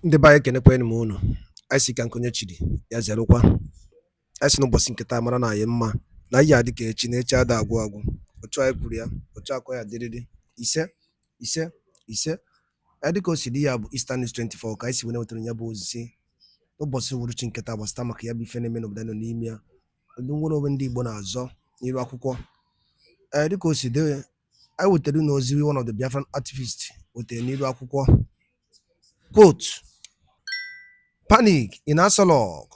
Ndị be anyị kenekwanụ m unu. Anyị sị ka nkonye chiri ya zerụkwa. Anyị sị n'ụbọchị nketa mara na anyị mma na ihe adị ka echi na echi ada agwụ agwụ. Otu anyị kwuru ya, otu akọ ya dịrịrị. Ise ise ise. Anyị dịka o si dị ya bụ Easter News 24 ka anyị si wee wetara ya bụ ozizi n'ụbọchị uhuruchi nketa gbasata maka ya bụ ife na-eme n'obodo nọ n'ime ya. Ndị nwere onwe ndị Igbo na-azọ n'iru akwụkwọ. Dịka o si dị, anyị wetara unu ozi one of the Biafran activists wetara n'iru akwụkwọ. Quote: Panic in Asolog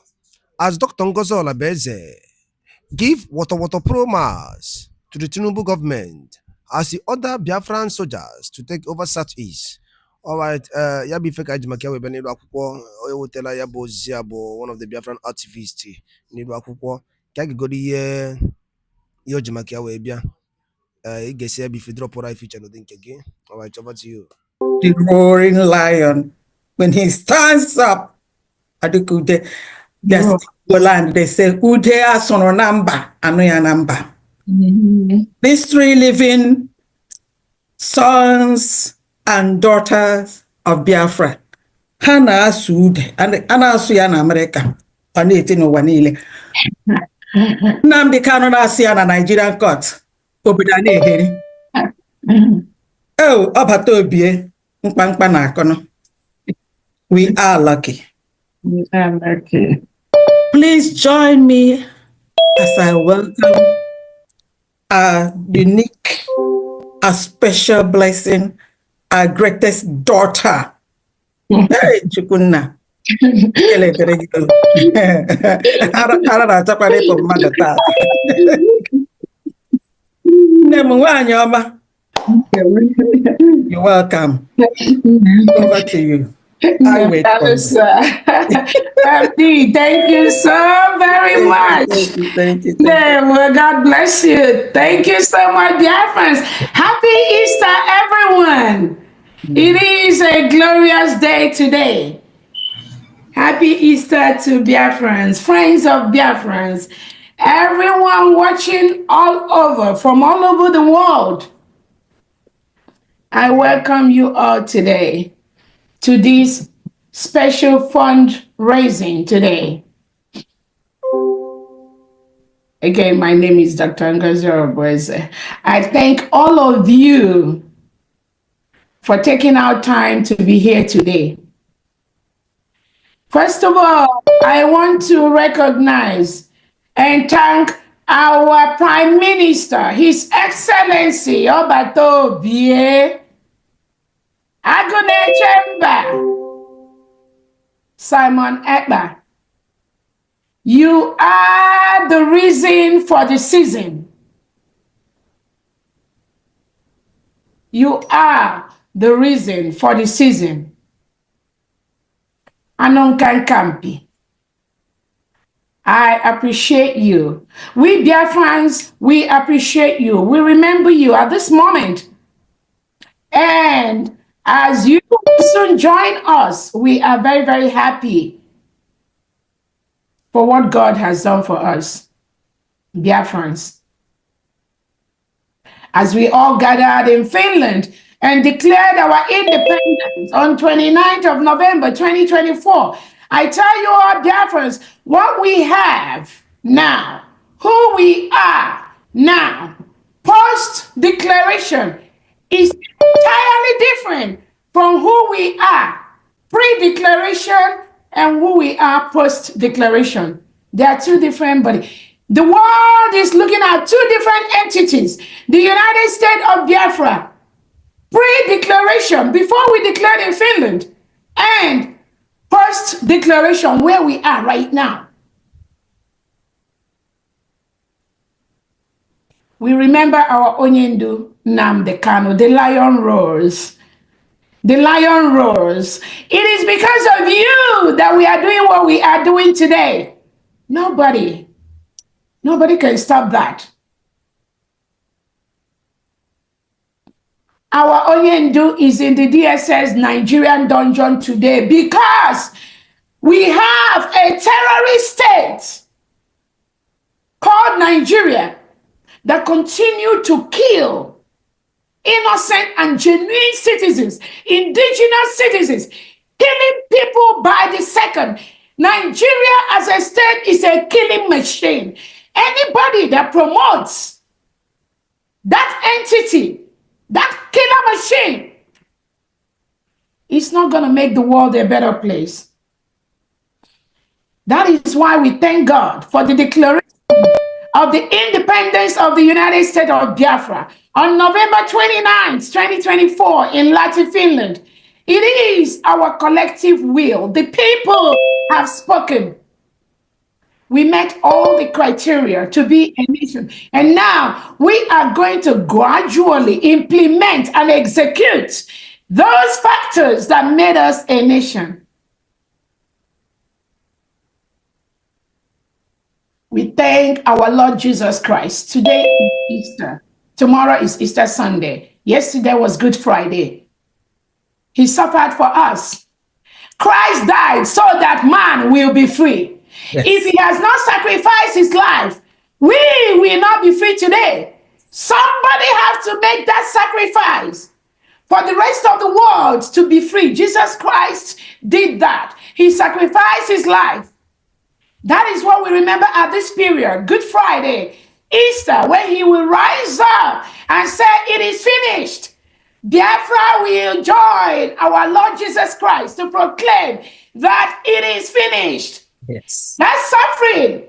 as Dr. Ngozi Orabueze give water promise to the Tinubu government as he order Biafran soldiers to take over Southeast. Alright, ya bụ ife ka anyị maka ya webe n'iru akwụkwọ. Onye wetara ya bụ ozizi ya bụ one of the Biafran activists n'iru akwụkwọ ka a ga-egoro ihe o ji maka ya wee bịa. Ị ga-esi ya bụ ife drop right feature n'ụdị nke gị. Alright, over to you. The roaring lion, when he stands up at the Ude, land, they say, Ude asono namba, anoya namba. These three living sons and daughters of Biafra, Hana Sude, and Anasu Yana America, on it in Wanile. Namdi Canada Siana Nigerian court, Obidane. Oh, Abatobie. We are lucky. We are lucky. Please join me as I welcome our unique, a special blessing, our greatest daughter. Hey, Chukunna. You're welcome. Over to you. I wait for you. Thank you so very much. Thank you. Well, God bless you. Thank you so much, dear friends. Happy Easter, everyone. It is a glorious day today. Happy Easter to Biafrans, friends of Biafrans, everyone watching all over, from all over the world. I welcome you all today to this special fundraising today. Again, my name is Dr. Ngozi Orabueze. I thank all of you for taking our time to be here today. First of all, I want to recognize and thank our Prime Minister, His Excellency Obato Bie Agone Chemba Simon Ekpa. You are the reason for the season. You are the reason for the season. Anonkan Kampi. I appreciate you. We Biafrans, we appreciate you. We remember you at this moment. And as you soon join us, we are very, very happy for what God has done for us, Biafrans. As we all gathered in Finland and declared our independence on 29th of November, 2024, I tell you all, Biafrans, what we have now, who we are now, post-declaration is entirely different from who we are pre-declaration and who we are post-declaration. They are two different bodies. The world is looking at two different entities. The United States of Biafra, pre-declaration, before we declared in Finland, and post-declaration, where we are right now. We remember our Onyendu Nnamdi Kanu, the lion roars. The lion roars. It is because of you that we are doing what we are doing today. Nobody can stop that. Our Onyendu is in the DSS Nigerian dungeon today because we have a terrorist state called Nigeria that continue to kill innocent and genuine citizens, indigenous citizens, killing people second. Nigeria as a state is a killing machine. Anybody that promotes that entity, that killer machine, is not going to make the world a better place. That is why we thank God for the declaration of the independence of the United States of Biafra on November 29th, 2024 in Lahti, Finland. It is our collective will. The people have spoken. We met all the criteria to be a nation. And now we are going to gradually implement and execute those factors that made us a nation. We thank our Lord Jesus Christ. Today is Easter. Tomorrow is Easter Sunday. Yesterday was Good Friday. He suffered for us. Christ died so that man will be free. Yes. If he has not sacrificed his life, we will not be free today. Somebody has to make that sacrifice for the rest of the world to be free. Jesus Christ did that. He sacrificed his life. That is what we remember at this period, Good Friday, Easter, when he will rise up and say, it is finished. Biafra will join our Lord Jesus Christ to proclaim that it is finished. Yes. That suffering,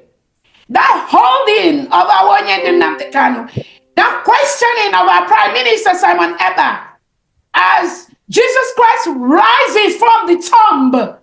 that holding of our Nnamdi Kanu, that questioning of our Prime Minister Simon Ekpa, as Jesus Christ rises from the tomb,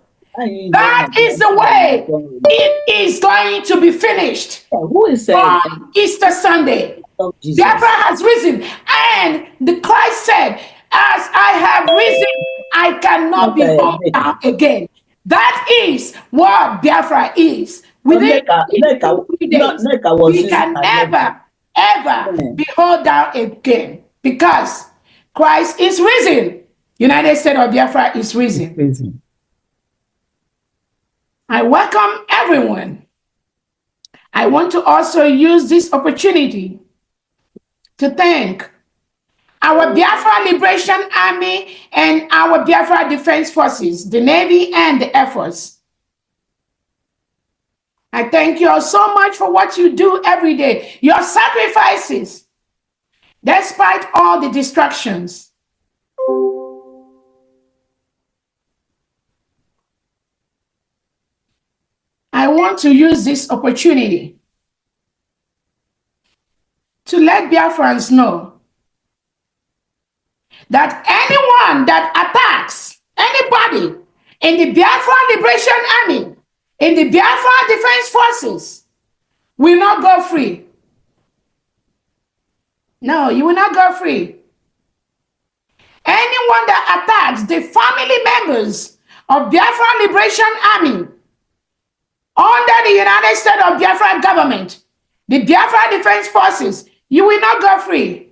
that is the way it is going to be finished. Who is saying on Easter Sunday? Biafra has risen, and the Christ said, as I have risen, I cannot be brought down again. That is what Biafra is. Within 3 days, we can never, ever be held down again, because Christ is risen. United States of Biafra is risen. I welcome everyone. I want to also use this opportunity to thank our Biafra Liberation Army and our Biafra Defense Forces, the Navy and the Air Force. I thank you all so much for what you do every day, your sacrifices, despite all the distractions. I want to use this opportunity to let Biafrans know that anyone that attacks anybody in the Biafra Liberation Army, in the Biafra Defense Forces, will not go free. No, you will not go free. Anyone that attacks the family members of Biafra Liberation Army under the United States of Biafra government, the Biafra Defense Forces, you will not go free.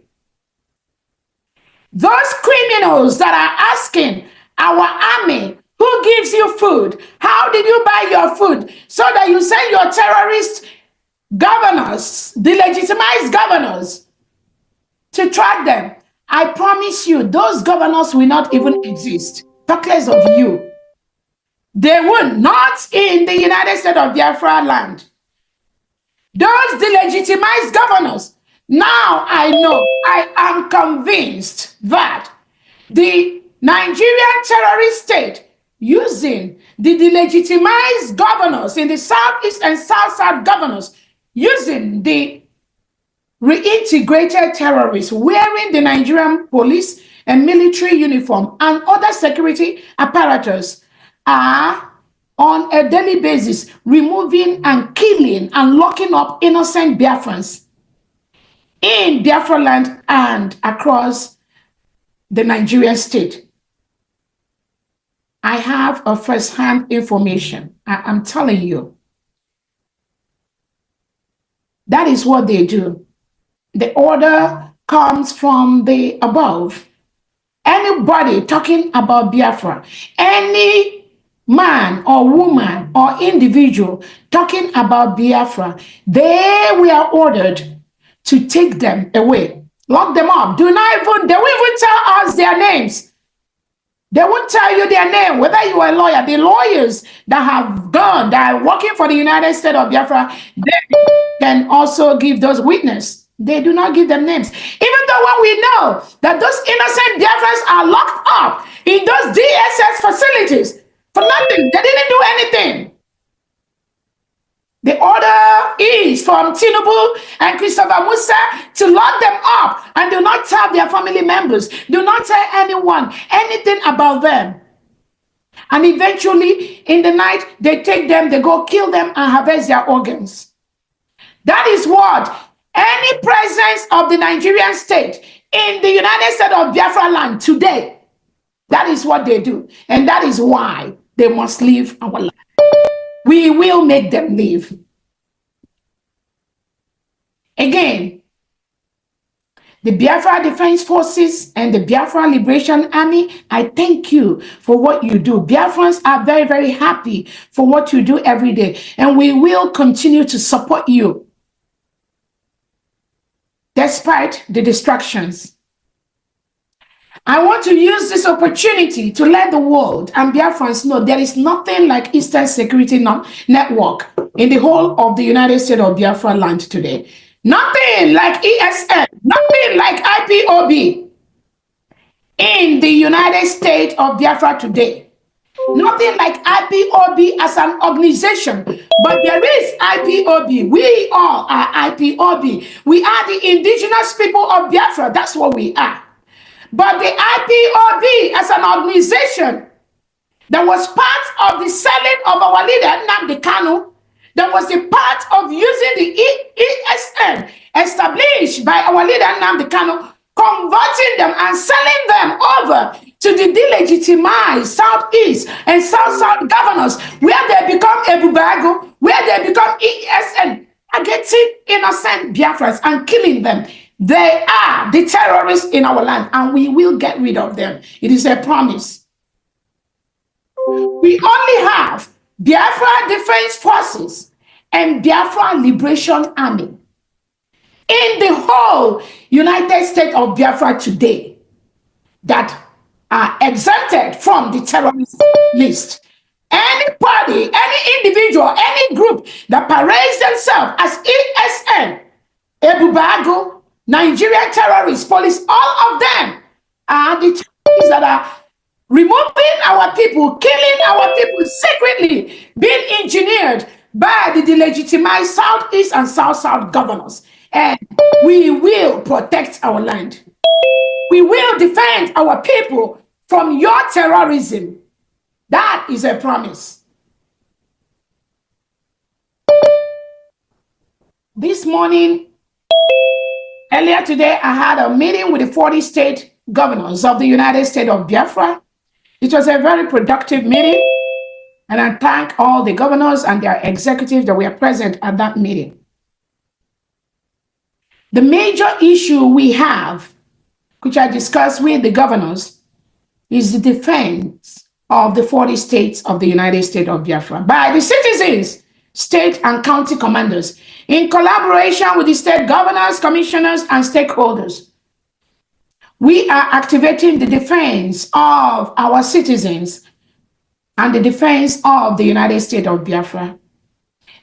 Those criminals that are asking our army, who gives you food? How did you buy your food? So that you send your terrorist governors, the legitimized governors, to track them. I promise you, those governors will not even exist. Talk less of you. They will not in the United States of Biafra land. Those delegitimized governors. Now I know, I am convinced that the Nigerian terrorist state, using the delegitimized governors in the Southeast and South governors, using the reintegrated terrorists wearing the Nigerian police and military uniform and other security apparatus, are on a daily basis removing and killing and locking up innocent Biafrans in Biafra land and across the Nigerian state. I have a first-hand information. I'm telling you. That is what they do. The order comes from the above. Anybody talking about Biafra, any man or woman or individual talking about Biafra, they were ordered to take them away, lock them up. They won't even tell us their names. They won't tell you their name, whether you are a lawyer. The lawyers that have gone, that are working for the United States of Biafra, they can also give those witnesses. They do not give them names. Even though when we know that those innocent Biafrans are locked up in those DSS facilities for nothing, they didn't do anything. The order is from Tinubu and Christopher Musa to lock them up and do not tell their family members, do not tell anyone anything about them. And eventually, in the night, they take them, they go kill them and harvest their organs. That is what any presence of the Nigerian state in the United States of Biafra land today, that is what they do. And that is why they must leave our land. We will make them leave. Again, the Biafra Defense Forces and the Biafra Liberation Army, I thank you for what you do. Biafrans are very, very happy for what you do every day. And we will continue to support you despite the distractions. I want to use this opportunity to let the world and Biafrans know there is nothing like Eastern Security Network in the whole of the United States of Biafra land today. Nothing like ESN, nothing like IPOB in the United States of Biafra today. Nothing like IPOB as an organization, but there is IPOB. We all are IPOB. We are the indigenous people of Biafra. That's what we are. But the IPOB as an organization that was part of the selling of our leader, Nnamdi Kanu, that was a part of using the ESN established by our leader, Nnamdi Kanu, converting them and selling them over to the delegitimized Southeast and South governors, where they become Ebubago, where they become ESN, targeting innocent Biafrans and killing them. They are the terrorists in our land, and we will get rid of them. It is a promise. We only have Biafra Defense Forces and Biafra Liberation Army in the whole United States of Biafra today that are exempted from the terrorist list. Any party, any individual, any group that parades themselves as ESN, Ebubago, Nigerian terrorists, police, all of them are the terrorists that are removing our people, killing our people secretly, being engineered by the delegitimized Southeast and South governors. And we will protect our land. We will defend our people from your terrorism. That is a promise. This morning, earlier today, I had a meeting with the 40 state governors of the United States of Biafra. It was a very productive meeting, and I thank all the governors and their executives that were present at that meeting. The major issue we have, which I discussed with the governors, is the defense of the 40 states of the United States of Biafra by the citizens, state and county commanders, in collaboration with the state governors, commissioners, and stakeholders. We are activating the defense of our citizens and the defense of the United States of Biafra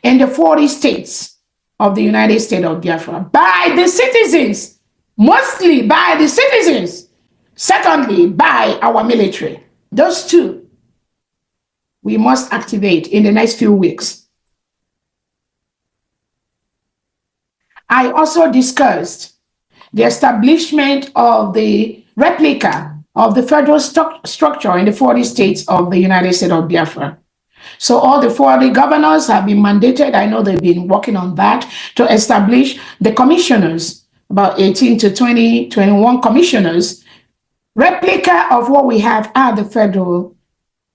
in the 40 states of the United States of Biafra by the citizens, mostly by the citizens, secondly, by our military. Those two we must activate in the next few weeks. I also discussed the establishment of the replica of the federal structure in the 40 states of the United States of Biafra. So all the 40 governors have been mandated. I know they've been working on that to establish the commissioners, about 18 to 20, 21 commissioners, replica of what we have at the federal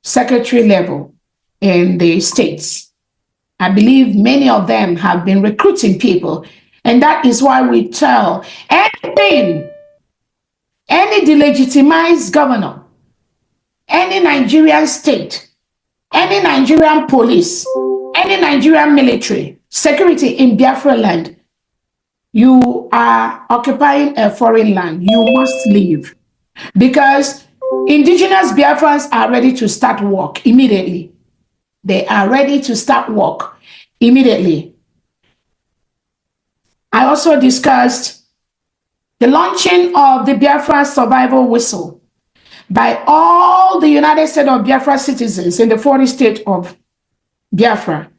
secretary level in the states. I believe many of them have been recruiting people. And that is why we tell anything, any delegitimized governor, any Nigerian state, any Nigerian police, any Nigerian military, security in Biafra land, you are occupying a foreign land. You must leave. Because Indigenous Biafrans are ready to start work immediately. They are ready to start work immediately. I also discussed the launching of the Biafra survival whistle by all the United States of Biafra citizens in the 40 states of Biafra.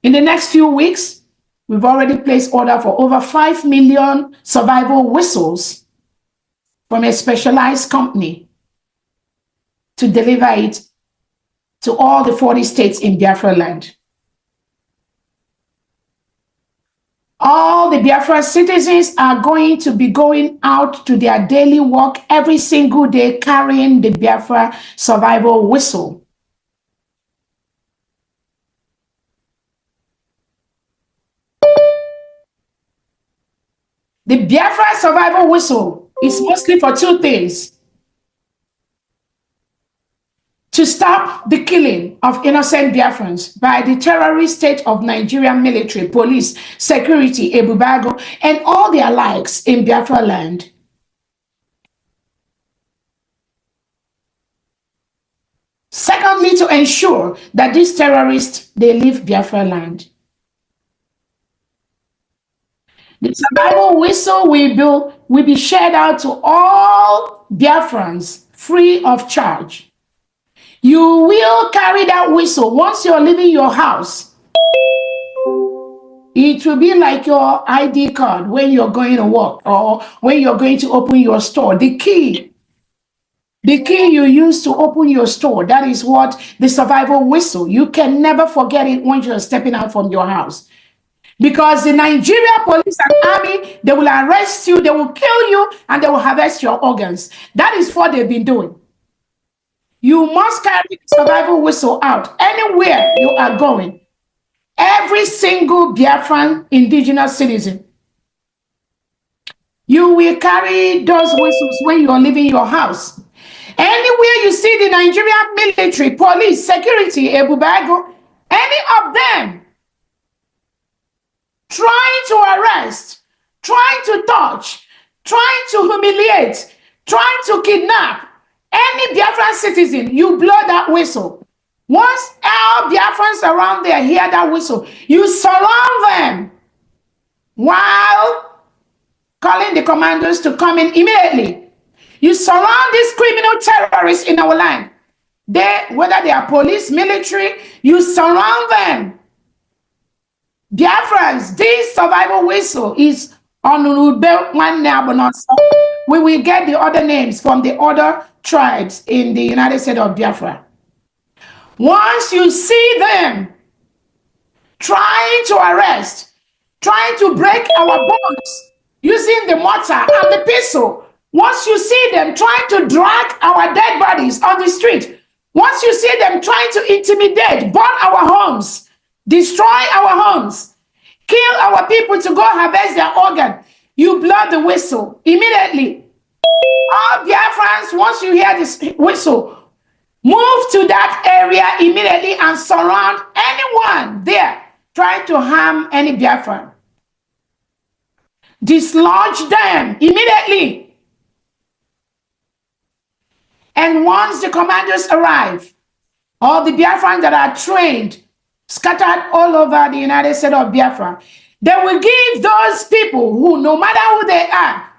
In the next few weeks, we've already placed order for over 5 million survival whistles from a specialized company to deliver it to all the 40 states in Biafra land. All the Biafra citizens are going to be going out to their daily work every single day carrying the Biafra survival whistle. The Biafra survival whistle is mostly for two things: to stop the killing of innocent Biafrans by the terrorist state of Nigerian military, police, security, Ebubago, and all their likes in Biafra land. Secondly, to ensure that these terrorists, they leave Biafra land. The survival whistle will be shared out to all Biafrans free of charge. You will carry that whistle once you're leaving your house. It will be like your ID card when you're going to work or when you're going to open your store. The key you use to open your store, that is what the survival whistle. You can never forget it when you're stepping out from your house. Because the Nigeria police and army, they will arrest you, they will kill you, and they will harvest your organs. That is what they've been doing. You must carry the survival whistle out anywhere you are going. Every single Biafran indigenous citizen. You will carry those whistles when you are leaving your house. Anywhere you see the Nigerian military, police, security, Ebubago, any of them trying to arrest, trying to touch, trying to humiliate, trying to kidnap any Biafran citizen, you blow that whistle. Once all Biafrans around there hear that whistle, you surround them while calling the commanders to come in immediately. You surround these criminal terrorists in our land. Whether they are police, military, you surround them. Biafrans, this survival whistle is on we will get the other names from the other tribes in the United States of Biafra. Once you see them trying to arrest, trying to break our bonds using the mortar and the pistol, once you see them trying to drag our dead bodies on the street, once you see them trying to intimidate, burn our homes, destroy our homes, kill our people to go harvest their organ, you blow the whistle immediately. All Biafrans, once you hear this whistle, move to that area immediately and surround anyone there trying to harm any Biafran. Dislodge them immediately. And once the commanders arrive, all the Biafrans that are trained, scattered all over the United States of Biafra, they will give those people who, no matter who they are,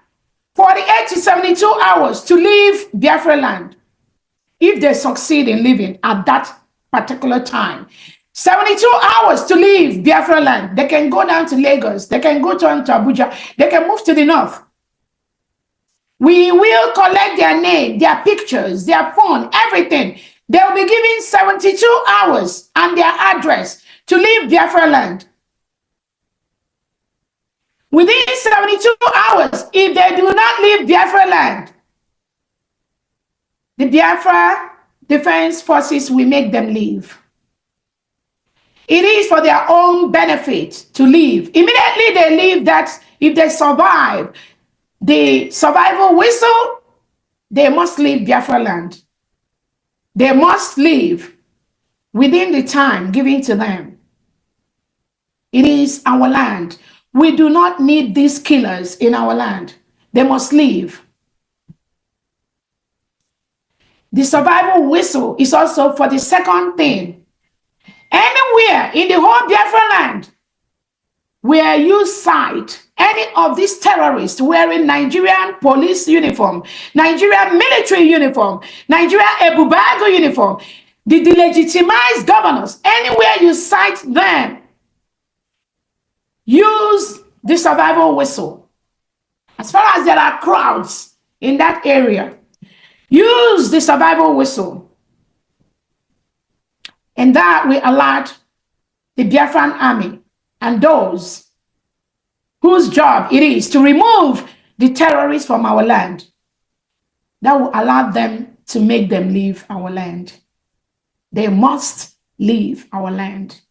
48 to 72 hours to leave Biafra land. If they succeed in living at that particular time, 72 hours to leave Biafra land. They can go down to Lagos. They can go to Abuja. They can move to the north. We will collect their name, their pictures, their phone, everything. They will be given 72 hours and their address to leave Biafra land. Within 72 hours, if they do not leave Biafra land, the Biafra Defense Forces will make them leave. It is for their own benefit to leave. Immediately they leave, that if they survive the survival whistle, they must leave Biafra land. They must leave within the time given to them. It is our land. We do not need these killers in our land. They must leave. The survival whistle is also for the second thing. Anywhere in the whole Biafra land where you sight any of these terrorists wearing Nigerian police uniform, Nigerian military uniform, Nigerian Ebubago uniform, the delegitimized governors, anywhere you sight them, use the survival whistle. As far as there are crowds in that area, use the survival whistle. And that will alert the Biafran army and those whose job it is to remove the terrorists from our land. That will allow them to make them leave our land. They must leave our land.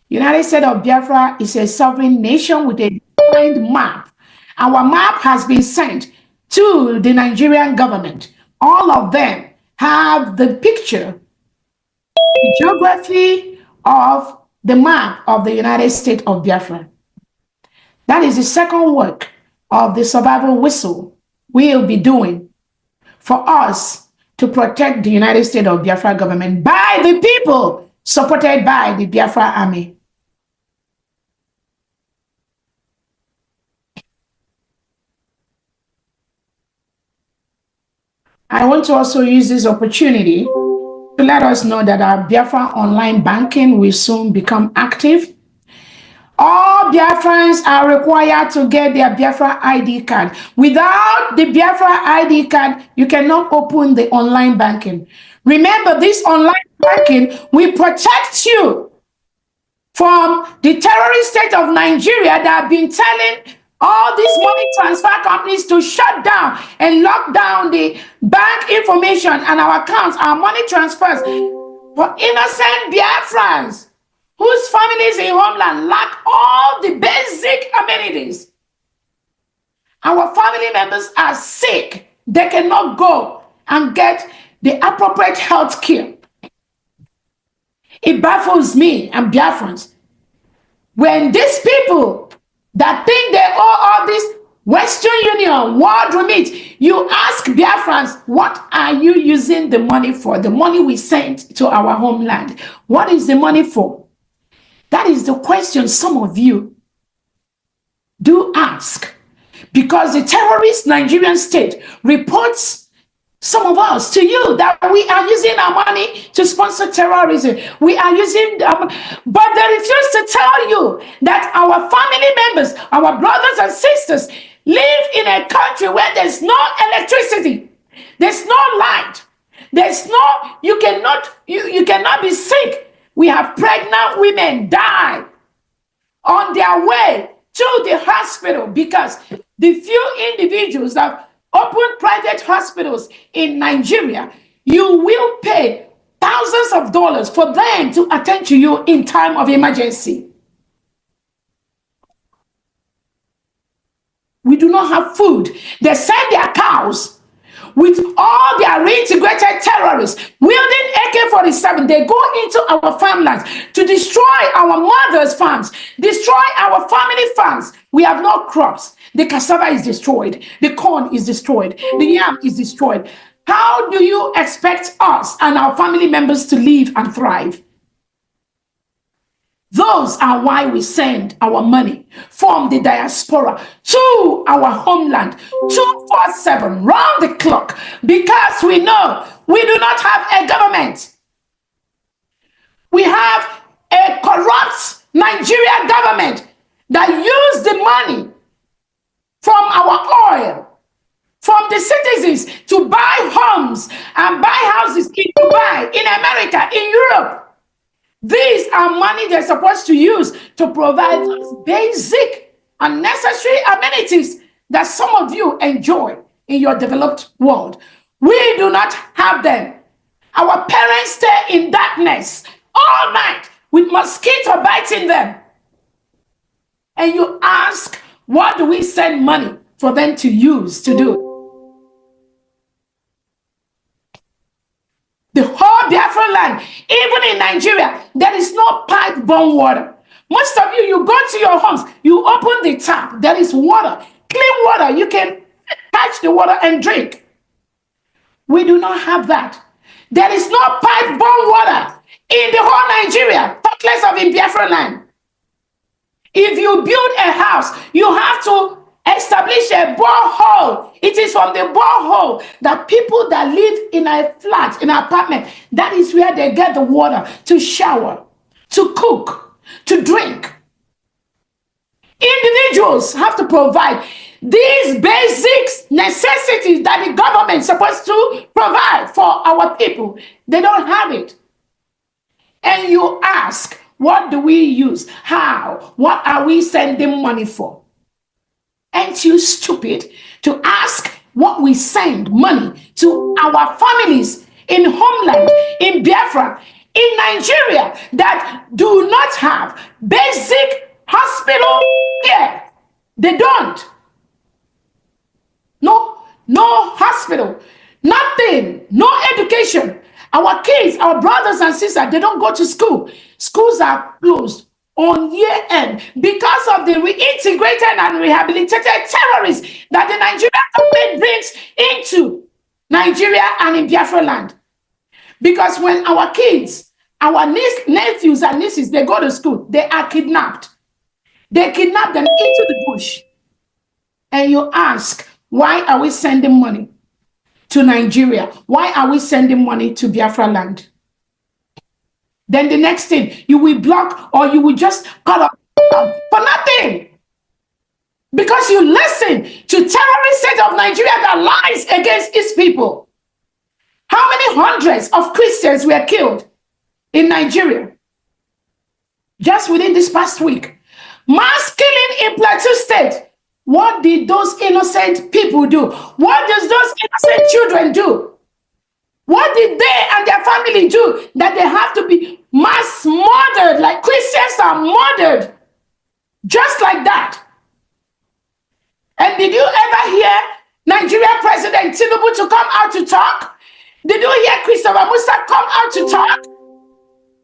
United States of Biafra is a sovereign nation with a defined map. Our map has been sent to the Nigerian government. All of them have the picture, the geography of the map of the United States of Biafra. That is the second work of the survival whistle we'll be doing for us to protect the United States of Biafra government by the people supported by the Biafra army. I want to also use this opportunity to let us know that our Biafra online banking will soon become active. All Biafrans are required to get their Biafra ID card. Without the Biafra ID card, you cannot open the online banking. Remember, this online banking will protect you from the terrorist state of Nigeria that have been telling all these money transfer companies to shut down and lock down the bank information and our accounts, our money transfers for innocent Biafrans whose families in homeland lack all the basic amenities. Our family members are sick. They cannot go and get the appropriate health care. It baffles me and Biafrans when these people that think they owe all this Western Union, world remit, you ask Biafrans, what are you using the money for? The money we sent to our homeland. What is the money for? That is the question some of you do ask. Because the terrorist Nigerian state reports some of us to you that we are using our money to sponsor terrorism. We are using them, but they refuse to tell you that our family members, our brothers and sisters live in a country where there's no electricity, there's no light, there's no, you cannot be sick. We have pregnant women die on their way to the hospital because the few individuals that open private hospitals in Nigeria, you will pay thousands of dollars for them to attend to you in time of emergency. We do not have food. They send their cows with all their reintegrated terrorists wielding AK-47. They go into our farmlands to destroy our mothers' farms, destroy our family farms. We have no crops. The cassava is destroyed. The corn is destroyed. The yam is destroyed. How do you expect us and our family members to live and thrive? Those are why we send our money from the diaspora to our homeland 247 round the clock, because we know we do not have a government. We have a corrupt Nigerian government that use the money from our oil, from the citizens to buy homes and buy houses in Dubai, in America, in Europe. These are money they're supposed to use to provide us basic and necessary amenities that some of you enjoy in your developed world. We do not have them. Our parents stay in darkness all night with mosquito biting them. And you ask, what do we send money for them to use to do? The whole Biafra land, even in Nigeria, there is no pipe-borne water. Most of you, you go to your homes, you open the tap, there is water, clean water. You can catch the water and drink. We do not have that. There is no pipe-borne water in the whole Nigeria, talk less of in Biafra land. If you build a house, you have to establish a borehole. It is from the borehole that people that live in a flat, in an apartment, that is where they get the water to shower, to cook, to drink. Individuals have to provide these basic necessities that the government is supposed to provide for our people. They don't have it. And you ask, what do we use? How? What are we sending money for? Ain't you stupid to ask what we send money to our families in homeland, in Biafra, in Nigeria that do not have basic hospital care? They don't. No hospital, nothing, no education. Our kids, our brothers and sisters, they don't go to school. Schools are closed on year end because of the reintegrated and rehabilitated terrorists that the Nigerian government brings into Nigeria and in Biafra land. Because when our kids, our nephews and nieces, they go to school, they are kidnapped. They kidnap them into the bush. And you ask, why are we sending money to Nigeria? Why are we sending money to Biafra land? Then the next thing, you will block or you will just cut off for nothing. Because you listen to terrorist state of Nigeria that lies against its people. How many hundreds of Christians were killed in Nigeria? Just within this past week. Mass killing in Plateau State. What did those innocent people do? What does those innocent children do? What did they and their family do that they have to be mass murdered like Christians are murdered? Just like that. And did you ever hear Nigeria President Tinubu to come out to talk? Did you hear Christopher Musa come out to talk?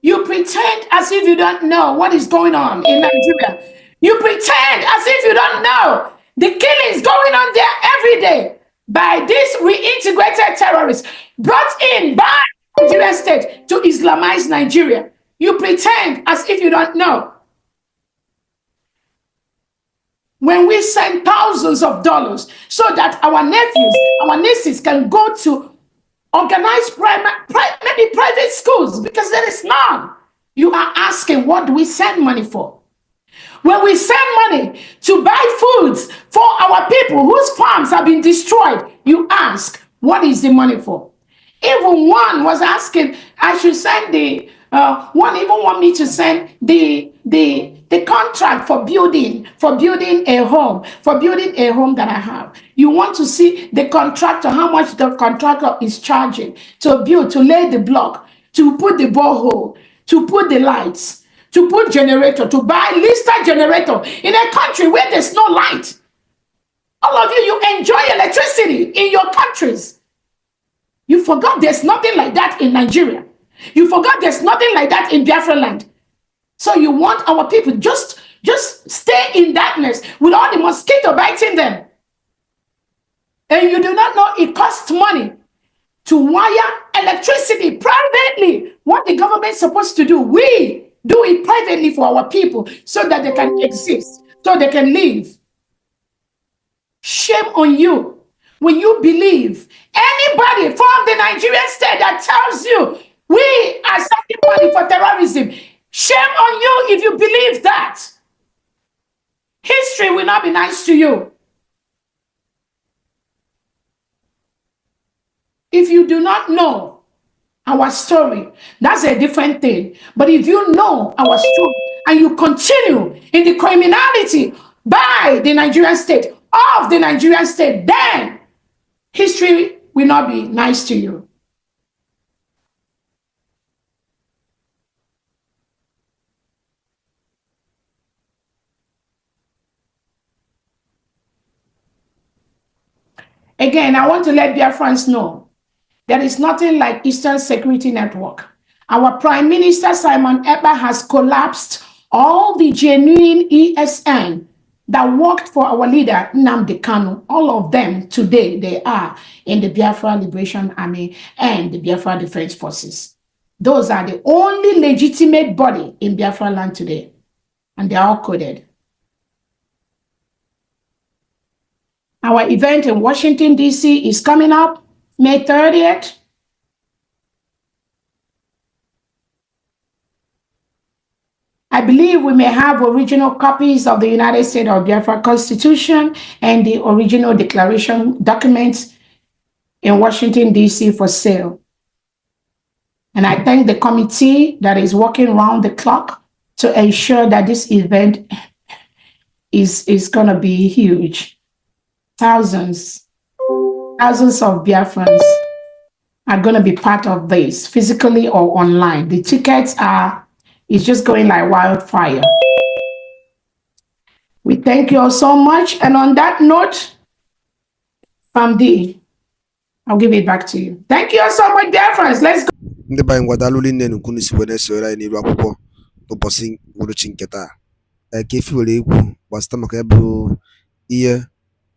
You pretend as if you don't know what is going on in Nigeria. You pretend as if you don't know the killings going on there every day by these reintegrated terrorists brought in by the Nigerian state to Islamize Nigeria. You pretend as if you don't know. When we send thousands of dollars so that our nephews, our nieces can go to organized maybe private schools because there is none. You are asking, what do we send money for? When we send money to buy foods for our people whose farms have been destroyed, you ask, what is the money for? Even one was asking, I should send one even want me to send the contract for building a home that I have. You want to see the contractor, how much the contractor is charging to build, to lay the block, to put the borehole, to put the lights, to put generator, to buy Lister generator in a country where there's no light. All of you enjoy electricity in your countries. You forgot there's nothing like that in Nigeria. You forgot there's nothing like that in Biafra land. So you want our people just stay in darkness with all the mosquito biting them. And you do not know it costs money to wire electricity privately. What the government is supposed to do, we do it privately for our people so that they can exist, so they can live. Shame on you when you believe anybody from the Nigerian state that tells you we are sending money for terrorism. Shame on you if you believe that. History will not be nice to you. If you do not know our story, that's a different thing. But if you know our story and you continue in the criminality by the Nigerian state, of the Nigerian state, then history will not be nice to you. Again, I want to let Biafrans know there is nothing like Eastern Security Network. Our Prime Minister Simon Ekpa has collapsed all the genuine ESN that worked for our leader, Nnamdi Kanu, all of them today, they are in the Biafra Liberation Army and the Biafra Defense Forces. Those are the only legitimate body in Biafra land today, and they are all coded. Our event in Washington, D.C. is coming up May 30th. I believe we may have original copies of the United States of Biafra Constitution and the original declaration documents in Washington, D.C. for sale. And I thank the committee that is working around the clock to ensure that this event is going to be huge. Thousands of Biafrans are going to be part of this, physically or online. The tickets it's just going like wildfire. We thank you all so much. And on that note, Famdi, I'll give it back to you. Thank you all so much, Biafrans. Let's go. Ndị banyị ngwadalụ nne nkunu si wee na-esoro anyị n'iru akwụkwọ n'ụbọchị uhuruchi nke taa. Ka efi were ekwu gbasịta maka ya bụ ihe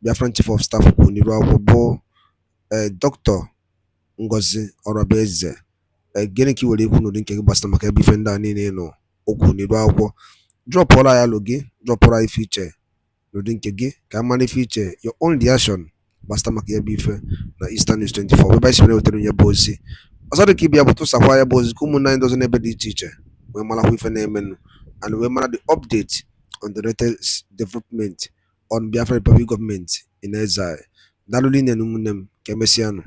Biafran Chief of Staff kwuru n'iru akwụkwọ bụ Dr. Ngozi Orabueze. Gịnị ka i were ekwu n'ụdị nke gị gbasịta maka ya bụ ife ndị a niile nọ okwu n'iru akwụkwọ? Drọpụọla ya alụ gị, drọpụọla ife iche n'ụdị nke gị ka a mara ife iche, your own reaction gbasịta maka ya bụ ife na Eastern News 24 ebe anyị si wetara onye bụ ozi. Ọzọ dị ka ịbịa bụ tụsakwa ya bụ ozi ka ụmụnne anyị dozi n'ebe dị iche iche wee marakwa ife na-emenụ and wee mara the update on the latest development on Biafra Republic government in exile. Daalụ rinne ụmụnne m, ka emesịanụ.